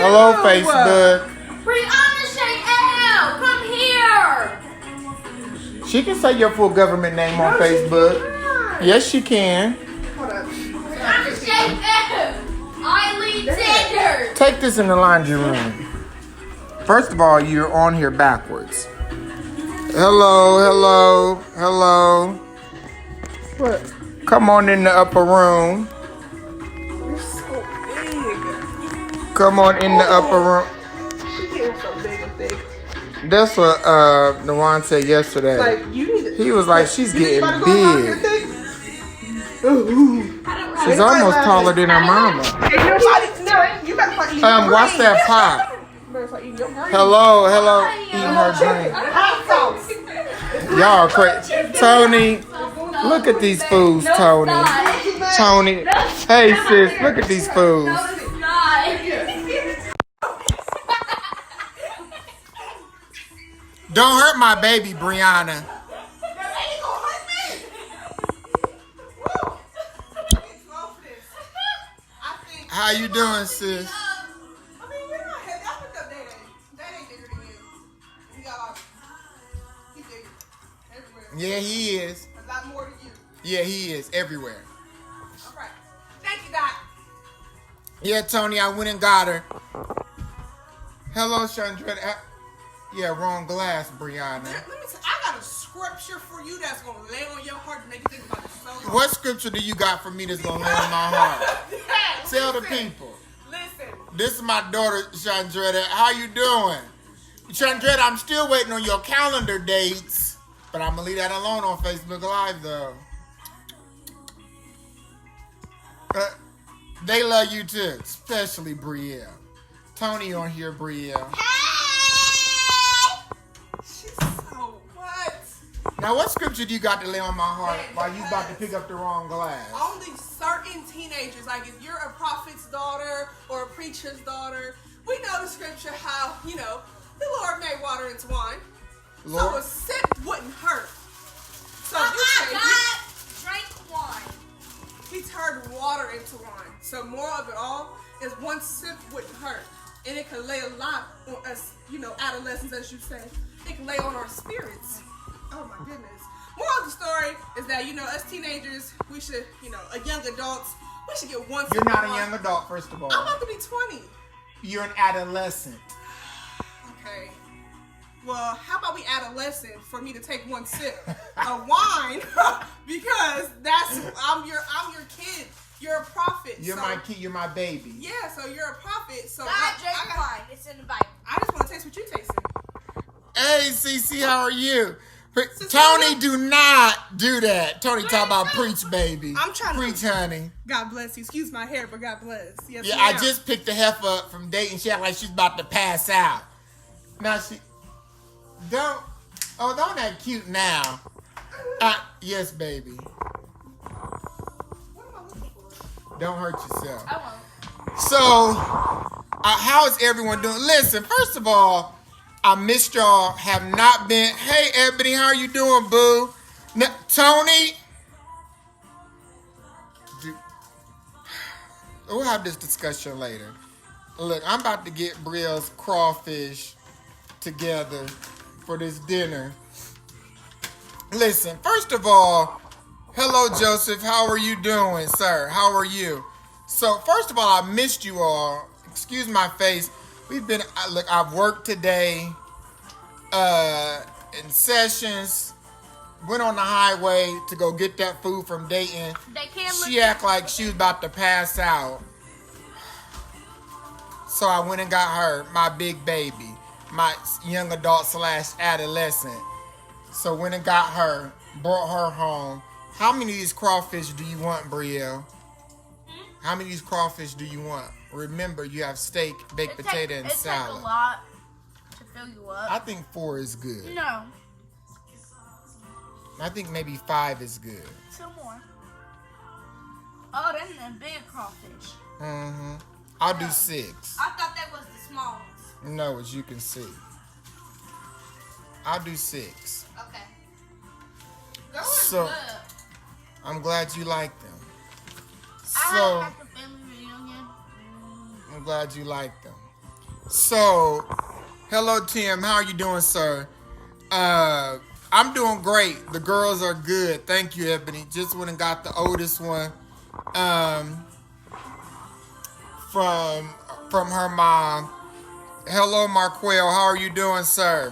Hello, Facebook. Brianna Shayelle, come here. She can say your full government name on Facebook. Yes, she can. Brianna Shayelle, Eileen Sanders. Take this in the laundry room. First of all, you're on here backwards. Hello. What? Come on in the upper room. You're so big. Come on in the upper room. She's getting so big and thick. That's what Dewan said yesterday. Like, you need to. He was like, she's You think getting you about to go around here big. thick? Ooh. She's almost taller than her mama. Ain't nobody. No, you better start eating your Watch brain. that pot. You better start eating your brain. Hello, eating her drink. Hot sauce. Y'all crazy. Tony, look at these foods, Tony. Tony, hey sis, look at these foods. Don't hurt my baby, Brianna. How you doing, sis? I mean, you're not heavy. I picked up Day. Day ain't bigger than you. He got like, he's bigger. Everywhere. Yeah, he is. A lot more than you. Yeah, he is everywhere. All right. Thank you, Doc. Yeah, Tony, I went and got her. Hello, Chandra. Yeah, wrong glass, Brianna. Let me tell I got a scripture for you that's going to lay on your heart to make you think about it so long. What scripture do you got for me that's going to lay on my heart? Yeah, Tell the listen. people. Listen. This is my daughter, Chandretta. How you doing? Chandretta, I'm still waiting on your calendar dates, but I'm going to leave that alone on Facebook Live, though. They love you, too, especially Brielle. Tony on here, Brielle. She's so what? Now, what scripture do you got to lay on my heart while you about to pick up the wrong glass? Only certain teenagers, like if you're a prophet's daughter or a preacher's daughter, we know the scripture how, the Lord made water into wine. Lord? So a sip wouldn't hurt. So you say Drink wine. he turned water into wine. So more of it all is one sip wouldn't hurt. And it can lay a lot on us, adolescents, as you say. It can lay on our spirits. Oh my goodness. Moral of the story is that, us teenagers, we should, young adults, we should get one sip. You're not of a wine. young adult, first of all. I'm about to be 20. You're an adolescent. Okay. Well, how about we adolescent for me to take one sip of wine because I'm your kid. You're a prophet. You're my kid. You're my baby. Yeah, so you're a prophet. So God drank wine. It's in the Bible. I just want to taste what you tasted. Hey, CC, how are you? Tony, do not do that. Tony, talk about preach, baby. I'm trying to preach, honey. God bless you. Excuse my hair, but God bless. Yes, Yeah, ma'am. I just picked the heifer up from Dayton. She act like she's about to pass out. Now don't act cute now. Yes, baby. What am I looking for? Don't hurt yourself. I won't. So, how is everyone doing? Listen, first of all, I missed y'all. Have not been. Hey, Ebony, how are you doing, boo? Tony? We'll have this discussion later. Look, I'm about to get Brielle's crawfish together for this dinner. Listen, first of all, hello, Joseph. How are you doing, sir? How are you? So, first of all, I missed you all. Excuse my face. I've worked today in Sessions. Went on the highway to go get that food from Dayton. She act like she was about to pass out. So I went and got her, my big baby, my young adult / adolescent. So went and got her, brought her home. How many of these crawfish do you want, Brielle? How many of these crawfish do you want? Remember, you have steak, baked potato, and salad. It takes a lot to fill you up. I think 4 is good. No. I think maybe 5 is good. 2 more. Oh, that's the big crawfish. Mm-hmm. I'll do 6. I thought that was the small ones. No, as you can see. I'll do 6. Okay. So, I'm glad you like them. I So, had like a family reunion. I'm glad you like them. So, hello Tim, how are you doing, sir? I'm doing great. The girls are good. Thank you, Ebony. Just went and got the oldest one um, from her mom. Hello, Marquel. How are you doing, sir?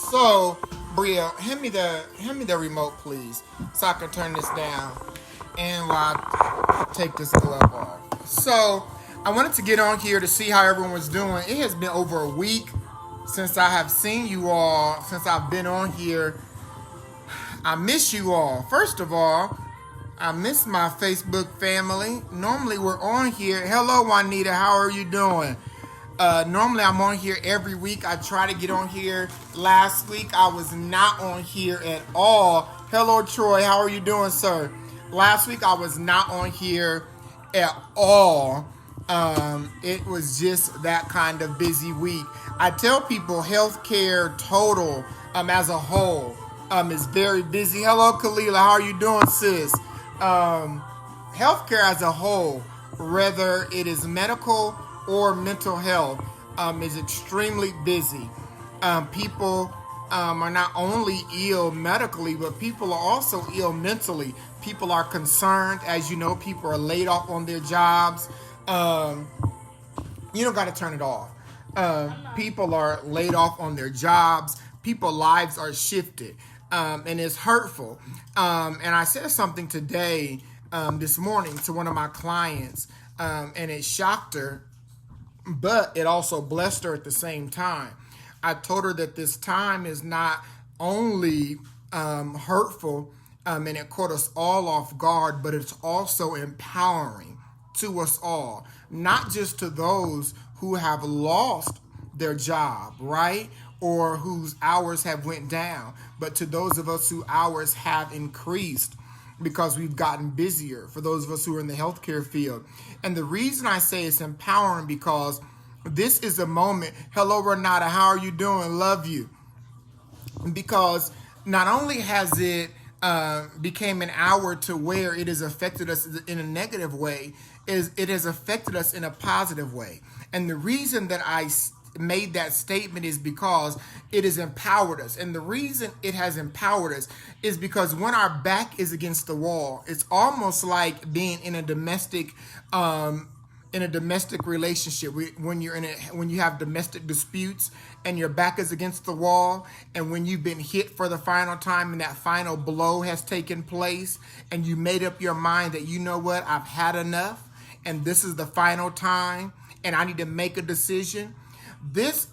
So, Bria, hand me the remote, please, so I can turn this down and while I take this glove off. So, I wanted to get on here to see how everyone was doing. It has been over a week since I have seen you all, since I've been on here. I miss you all. First of all, I miss my Facebook family. Normally we're on here. Hello, Juanita. How are you doing? Normally I'm on here every week. I try to get on here. Last week I was not on here at all. Hello, Troy. How are you doing, sir? Last week I was not on here at all. It was just that kind of busy week. I tell people healthcare total as a whole is very busy. Hello, Kalila. How are you doing, sis? Healthcare as a whole, whether it is medical or mental health, is extremely busy. People are not only ill medically, but people are also ill mentally. People are concerned. As you know, people are laid off on their jobs. You don't got to turn it off. People are laid off on their jobs. People's lives are shifted. And it's hurtful. And I said something today, this morning, to one of my clients, and it shocked her, but it also blessed her at the same time. I told her that this time is not only hurtful, and it caught us all off guard, but it's also empowering to us all, not just to those who have lost their job, right? Or whose hours have went down, but to those of us whose hours have increased because we've gotten busier, for those of us who are in the healthcare field. And the reason I say it's empowering because this is a moment. Hello, Renata. How are you doing? Love you. Because not only has it became an hour to where it has affected us in a negative way, is it has affected us in a positive way. And the reason that I made that statement is because it has empowered us. And the reason it has empowered us is because when our back is against the wall, it's almost like being in a domestic relationship. When you have domestic disputes and your back is against the wall, and when you've been hit for the final time and that final blow has taken place, and you made up your mind that, you know what, I've had enough and this is the final time and I need to make a decision. This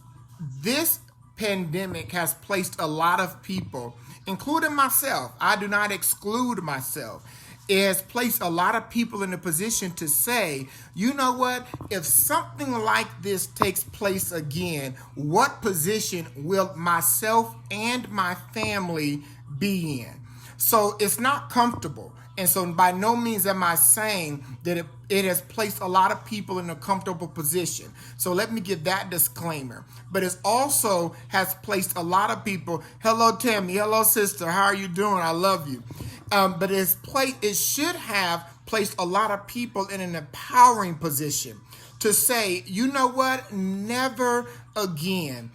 pandemic has placed a lot of people, including myself. I do not exclude myself. It has placed a lot of people in a position to say, you know what, if something like this takes place again, what position will myself and my family be in? So it's not comfortable. And so by no means am I saying that it has placed a lot of people in a comfortable position. So let me give that disclaimer. But it also has placed a lot of people. Hello, Tammy. Hello, sister. How are you doing? I love you. But it should have placed a lot of people in an empowering position to say, you know what? Never again.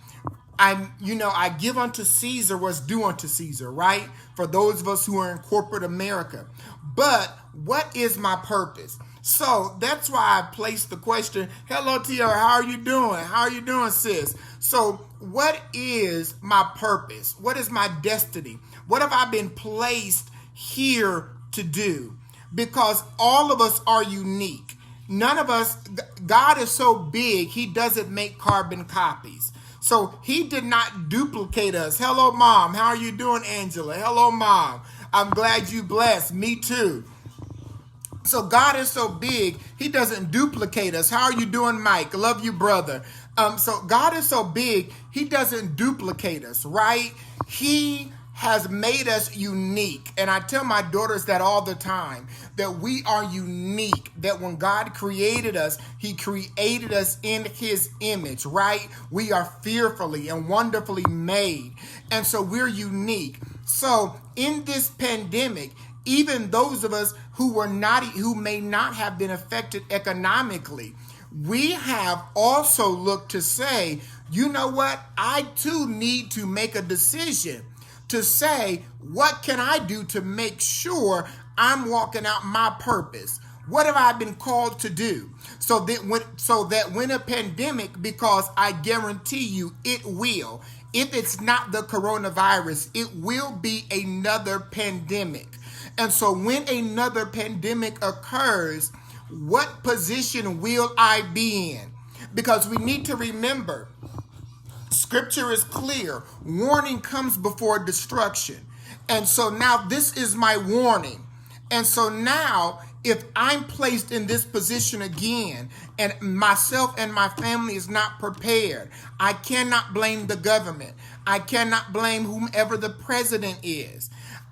I give unto Caesar what's due unto Caesar, right? For those of us who are in corporate America. But what is my purpose? So that's why I placed the question, hello, Tiara, how are you doing? How are you doing, sis? So what is my purpose? What is my destiny? What have I been placed here to do? Because all of us are unique. None of us, God is so big, he doesn't make carbon copies. So he did not duplicate us. Hello, Mom. How are you doing, Angela? Hello, Mom. I'm glad you blessed. Me too. So God is so big, he doesn't duplicate us. How are you doing, Mike? Love you, brother. So God is so big, he doesn't duplicate us, right? He has made us unique. And I tell my daughters that all the time, that we are unique, that when God created us, he created us in his image, right? We are fearfully and wonderfully made. And so we're unique. So in this pandemic, even those of us who may not have been affected economically, we have also looked to say, you know what? I too need to make a decision to say, what can I do to make sure I'm walking out my purpose? What have I been called to do? So that when a pandemic, because I guarantee you it will, if it's not the coronavirus, it will be another pandemic. And so when another pandemic occurs, what position will I be in? Because we need to remember, Scripture is clear. Warning comes before destruction. And so now this is my warning. And so now, if I'm placed in this position again and myself and my family is not prepared, I cannot blame the government. I cannot blame whomever the president is.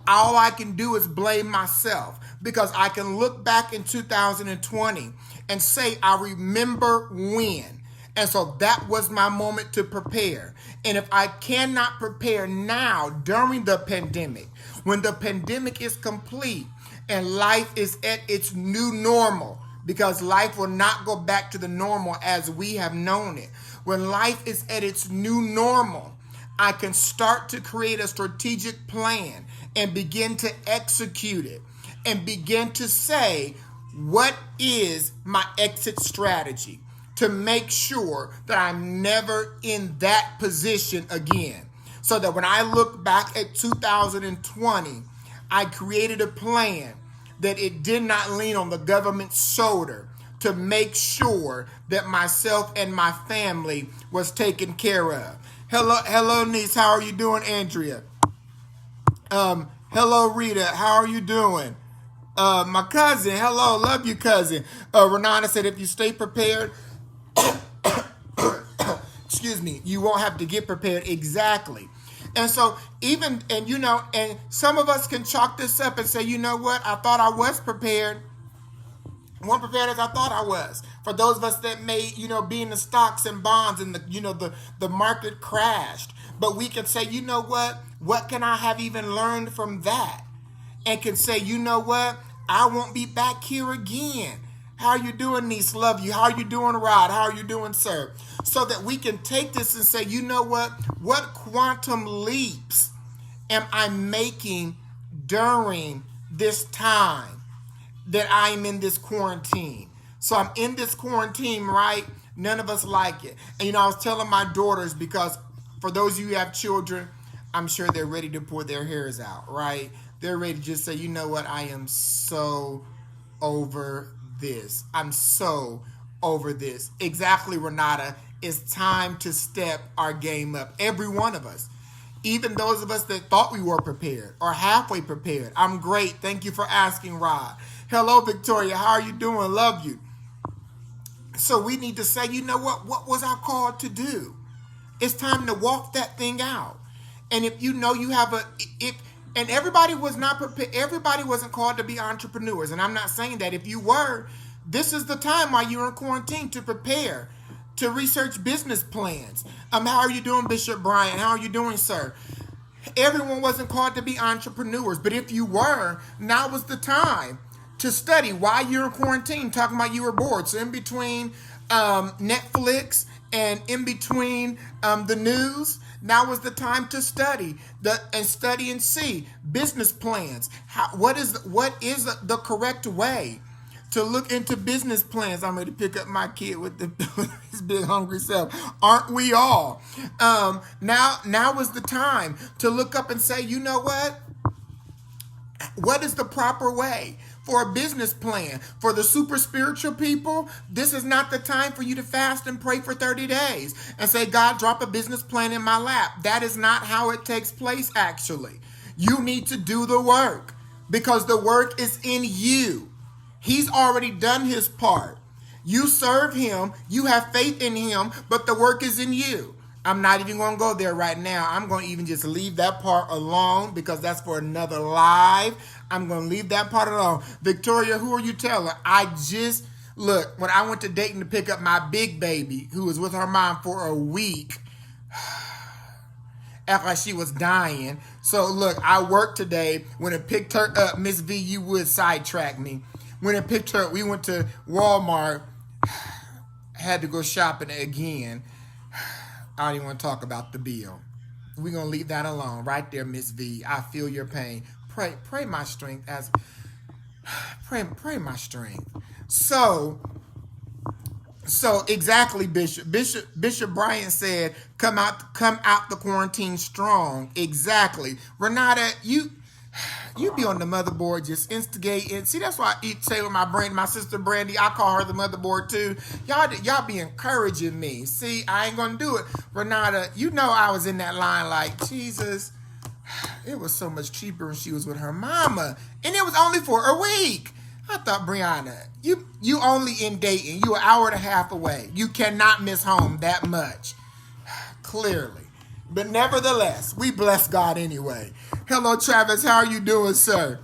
All I can do is blame myself, because I can look back in 2020 and say, I remember when. And so that was my moment to prepare. And if I cannot prepare now during the pandemic, when the pandemic is complete and life is at its new normal, because life will not go back to the normal as we have known it. When life is at its new normal, I can start to create a strategic plan and begin to execute it and begin to say, what is my exit strategy to make sure that I'm never in that position again? So that when I look back at 2020, I created a plan that it did not lean on the government's shoulder to make sure that myself and my family was taken care of. Hello, niece. How are you doing, Andrea? Hello, Rita. How are you doing? My cousin. Hello, love you, cousin. Renata said, if you stay prepared, excuse me, you won't have to get prepared. Exactly. And so and some of us can chalk this up and say, you know what? I thought I was prepared. I wasn't prepared as I thought I was. For those of us that may, be in the stocks and bonds and the market crashed. But we can say, you know what? What can I have even learned from that? And can say, you know what? I won't be back here again. How are you doing, niece? Love you. How are you doing, Rod? How are you doing, sir? So that we can take this and say, you know what? What quantum leaps am I making during this time that I'm in this quarantine? So I'm in this quarantine, right? None of us like it. And, I was telling my daughters, because for those of you who have children, I'm sure they're ready to pull their hairs out, right? They're ready to just say, you know what? I am so over this. I'm so over this. Exactly, Renata. It's time to step our game up. Every one of us. Even those of us that thought we were prepared or halfway prepared. I'm great. Thank you for asking, Rod. Hello, Victoria. How are you doing? Love you. So we need to say, you know what? What was I called to do? It's time to walk that thing out. And if you have and everybody was not prepared. Everybody wasn't called to be entrepreneurs. And I'm not saying that. If you were, this is the time while you're in quarantine to prepare, to research business plans. How are you doing, Bishop Brian? How are you doing, sir? Everyone wasn't called to be entrepreneurs. But if you were, now was the time to study while you're in quarantine, talking about you were bored. So in between Netflix and in between the news, now is the time to study and see business plans. What is the correct way to look into business plans? I'm ready to pick up my kid with his big hungry self. Aren't we all? Now is the time to look up and say, you know what? What is the proper way for a business plan? For the super spiritual people, this is not the time for you to fast and pray for 30 days and say, God, drop a business plan in my lap. That is not how it takes place, actually. You need to do the work, because the work is in you. He's already done his part. You serve him. You have faith in him, but the work is in you. I'm not even going to go there right now. I'm going to even just leave that part alone, because that's for another live. I'm going to leave that part alone. Victoria, who are you telling? Look, when I went to Dayton to pick up my big baby, who was with her mom for a week, after like she was dying. So look, I worked today. When it picked her up, Miss V, you would sidetrack me. When it picked her up, we went to Walmart. had to go shopping again. I don't even want to talk about the bill. We're going to leave that alone right there, Miss V. I feel your pain. Pray my strength as pray my strength. So exactly, Bishop Brian said, come out the quarantine strong. Exactly. Renata, you be on the motherboard just instigating. See, that's why I say with my sister Brandy, I call her the motherboard too. Y'all be encouraging me. See, I ain't gonna do it. Renata, you know I was in that line like, Jesus, it was so much cheaper when she was with her mama. And it was only for a week. I thought, Brianna, you only in Dayton. You an hour and a half away. You cannot miss home that much. Clearly. But nevertheless, we bless God anyway. Hello, Travis. How are you doing, sir?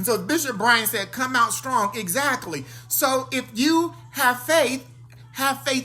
So Bishop Brian said, come out strong. Exactly. So if you have faith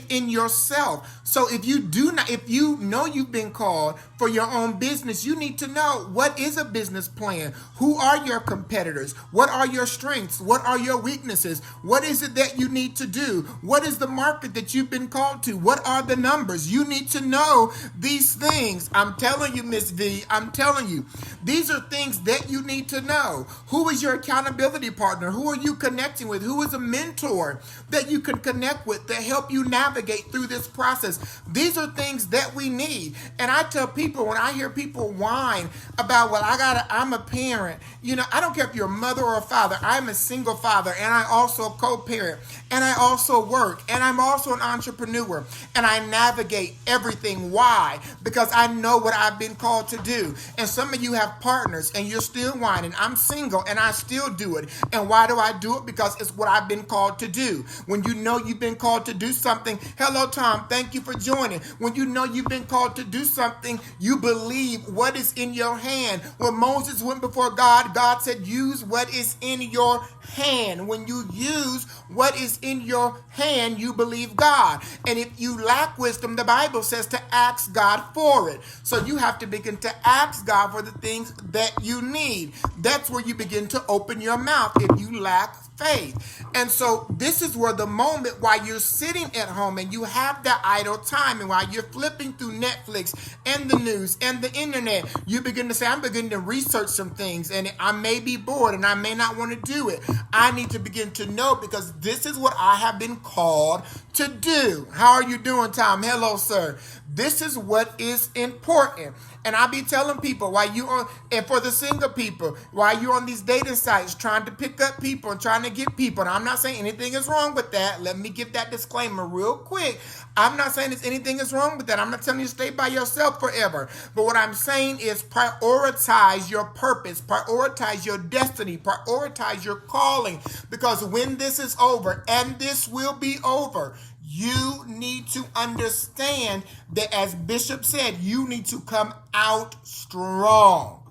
in yourself. So if you know you've been called for your own business, you need to know, what is a business plan? Who are your competitors? What are your strengths? What are your weaknesses? What is it that you need to do? What is the market that you've been called to? What are the numbers? You need to know these things. I'm telling you, Miss V, I'm telling you, these are things that you need to know. Who is your accountability partner? Who are you connecting with? Who is a mentor that you can connect with to help you navigate through this process? These are things that we need. And I tell people, when I hear people whine about, well, I'm a parent, I don't care if you're a mother or a father. I'm a single father, and I also co-parent, and I also work, and I'm also an entrepreneur, and I navigate everything. Why? Because I know what I've been called to do. And some of you have partners, and you're still whining. I'm single, and I still do it. And why do I do it? Because it's what I've been called to do. When you know you've been called to do something, hello, Tom, thank you for joining. When you know you've been called to do something, you believe what is in your hand. When Moses went before God, God said, use what is in your hand. When you use what is in your hand, you believe God. And if you lack wisdom, the Bible says to ask God for it. So you have to begin to ask God for the things that you need. That's where you begin to open your mouth if you lack faith. And so this is where the moment while you're sitting at home and you have that idle time, and while you're flipping through Netflix and the news and the internet, you begin to say, I'm beginning to research some things, and I may be bored and I may not want to do it. I need to begin to know, because this is what I have been called to do. How are you doing, Tom? Hello, sir. This is what is important. And I be telling people, while you on, and for the single people, while you're on these dating sites trying to pick up people and trying to get people, and I'm not saying anything is wrong with that. Let me give that disclaimer real quick. I'm not saying there's anything is wrong with that. I'm not telling you to stay by yourself forever. But what I'm saying is prioritize your purpose, prioritize your destiny, prioritize your calling. Because when this is over, and this will be over, you need to understand that, as Bishop said, you need to come out strong.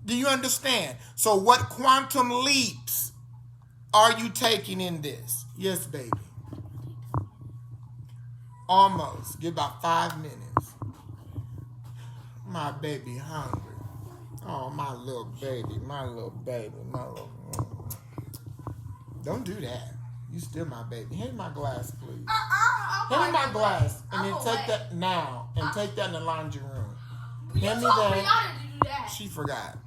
Do you understand? So what quantum leaps are you taking in this? Yes, baby. Almost. Give about 5 minutes. My baby hungry. Oh, my little baby. My little baby. My little... Don't do that. You still my baby. Hand me my glass, please. Hand me my glass. And then take that now. And take that in the laundry room. Hand me that. She forgot.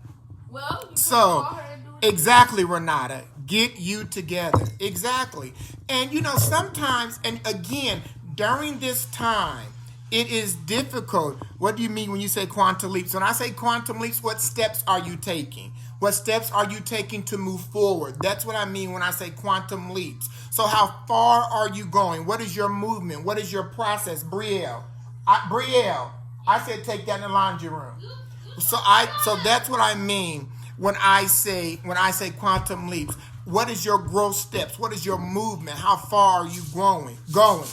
Well, so, exactly, Renata. Get you together. Exactly. And sometimes, and again, during this time, it is difficult. What do you mean when you say quantum leaps? When I say quantum leaps, what steps are you taking? What steps are you taking to move forward? That's what I mean when I say quantum leaps. So how far are you going? What is your movement? What is your process? Brielle, I said take that in the laundry room. So that's what I mean when I say quantum leaps. What is your growth steps? What is your movement? How far are you going?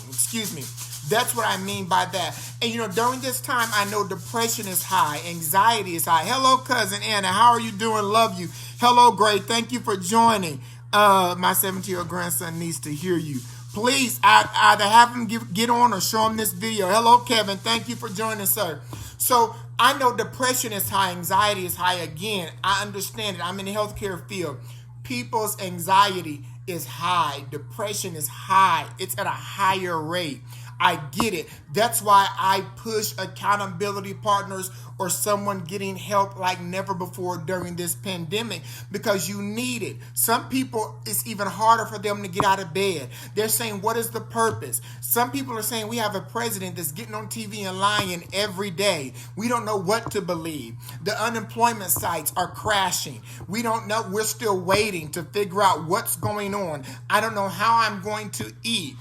Excuse me. That's what I mean by that. And during this time, I know depression is high, anxiety is high. Hello, cousin Anna. How are you doing? Love you. Hello, Gray. Thank you for joining. My 17-year-old grandson needs to hear you. Please, either have him get on or show him this video. Hello, Kevin. Thank you for joining, sir. So I know depression is high, anxiety is high. Again, I understand it. I'm in the healthcare field. People's anxiety is high. Depression is high. It's at a higher rate. I get it. That's why I push accountability partners or someone getting help like never before during this pandemic, because you need it. Some people, it's even harder for them to get out of bed. They're saying, what is the purpose? Some people are saying we have a president that's getting on TV and lying every day. We don't know what to believe. The unemployment sites are crashing. We don't know. We're still waiting to figure out what's going on. I don't know how I'm going to eat.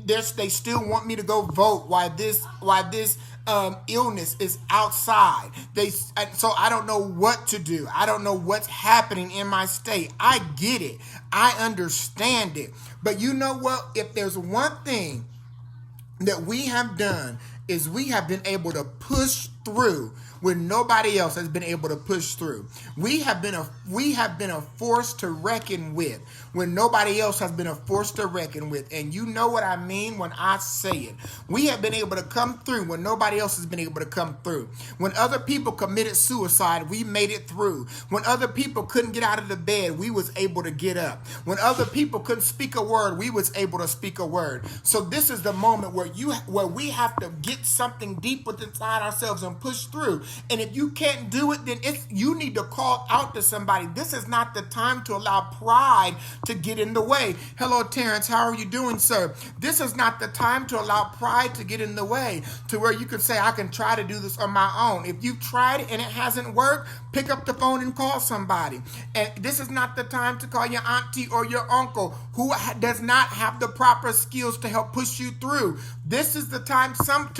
They still want me to go vote while this illness is outside. So I don't know what to do. I don't know what's happening in my state. I get it. I understand it. But you know what? If there's one thing that we have done, is we have been able to push through when nobody else has been able to push through. We have been a force to reckon with when nobody else has been a force to reckon with. And you know what I mean when I say it. We have been able to come through when nobody else has been able to come through. When other people committed suicide, we made it through. When other people couldn't get out of the bed, we was able to get up. When other people couldn't speak a word, we was able to speak a word. So this is the moment where we have to get something deep within ourselves and push through. And if you can't do it, then you need to call out to somebody. This is not the time to allow pride to get in the way. Hello, Terrence. How are you doing, sir? This is not the time to allow pride to get in the way to where you can say, I can try to do this on my own. If you've tried it and it hasn't worked, pick up the phone and call somebody. And this is not the time to call your auntie or your uncle who does not have the proper skills to help push you through. This is the time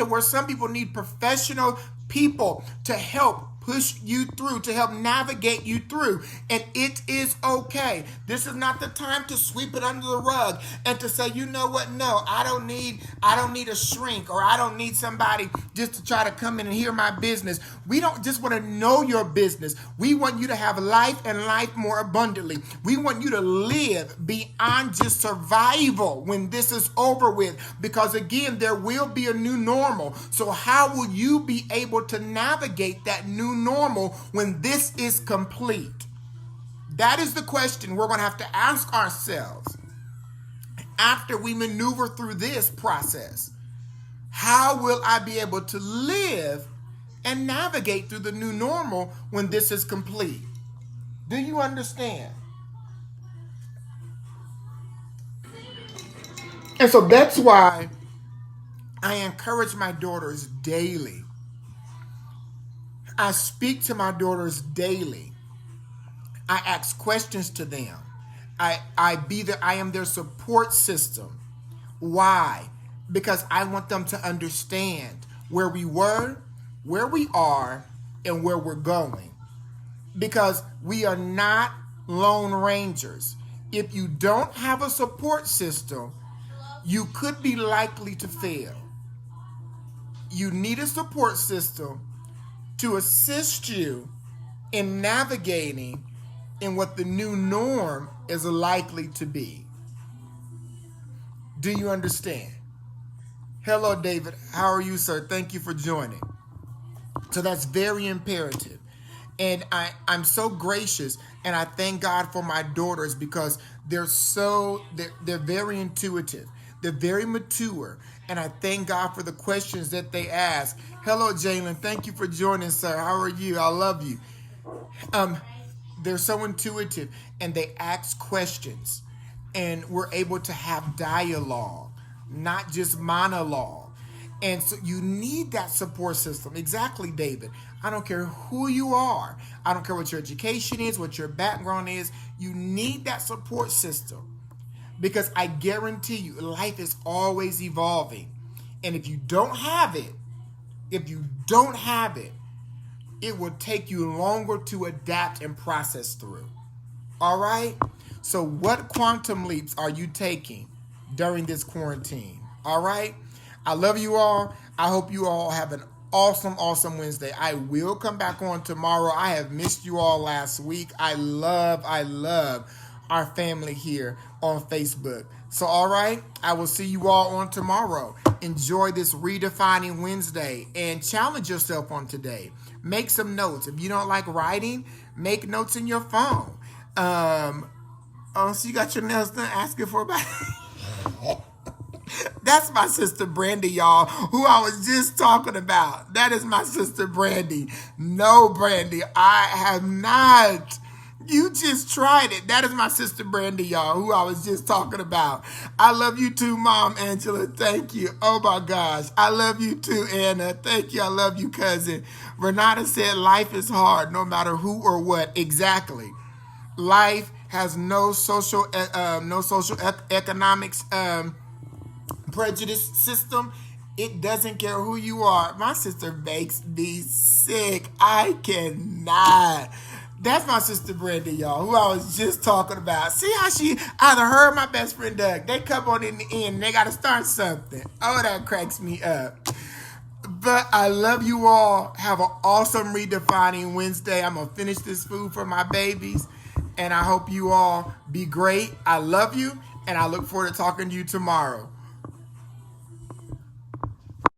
where some people need professional people to help push you through, to help navigate you through. And it is okay. This is not the time to sweep it under the rug and to say, you know what? No, I don't need a shrink, or I don't need somebody just to try to come in and hear my business. We don't just want to know your business. We want you to have life and life more abundantly. We want you to live beyond just survival when this is over with, because again, there will be a new normal. So how will you be able to navigate that new normal when this is complete? That is the question we're going to have to ask ourselves after we maneuver through this process. How will I be able to live and navigate through the new normal when this is complete? Do you understand? And so that's why I encourage my daughters daily. I speak to my daughters daily. I ask questions to them. I am their support system. Why? Because I want them to understand where we were, where we are, and where we're going. Because we are not lone rangers. If you don't have a support system, you could be likely to fail. You need a support system to assist you in navigating in what the new norm is likely to be. Do you understand? Hello, David. How are you, sir? Thank you for joining. So that's very imperative. And I'm so gracious, and I thank God for my daughters, because they're very intuitive. They're very mature. And I thank God for the questions that they ask. Hello, Jalen. Thank you for joining, sir. How are you? I love you. They're so intuitive, and they ask questions. And we're able to have dialogue, not just monologue. And so you need that support system. Exactly, David. I don't care who you are. I don't care what your education is, what your background is. You need that support system. Because I guarantee you, life is always evolving. And if you don't have it, it will take you longer to adapt and process through. All right? So what quantum leaps are you taking during this quarantine? All right? I love you all. I hope you all have an awesome Wednesday. I will come back on tomorrow. I have missed you all last week. I love our family here on Facebook. So, all right, I will see you all on tomorrow. Enjoy this Redefining Wednesday and challenge yourself on today. Make some notes. If you don't like writing, make notes in your phone. Oh, so you got your nails done asking for about That's my sister Brandy, y'all, who I was just talking about. That is my sister Brandy. No, Brandy, I have not. You just tried it. That is my sister Brandy, y'all, who I was just talking about. I love you too, Mom Angela. Thank you. Oh my gosh. I love you too, Anna. Thank you. I love you, cousin. Renata said life is hard no matter who or what. Exactly. Life has no social economics prejudice system. It doesn't care who you are. My sister makes me sick. I cannot. That's my sister Brenda, y'all, who I was just talking about. See how she either her or my best friend Doug, they come on in the end and they got to start something. Oh, that cracks me up. But I love you all. Have an awesome Redefining Wednesday. I'm going to finish this food for my babies. And I hope you all be great. I love you. And I look forward to talking to you tomorrow.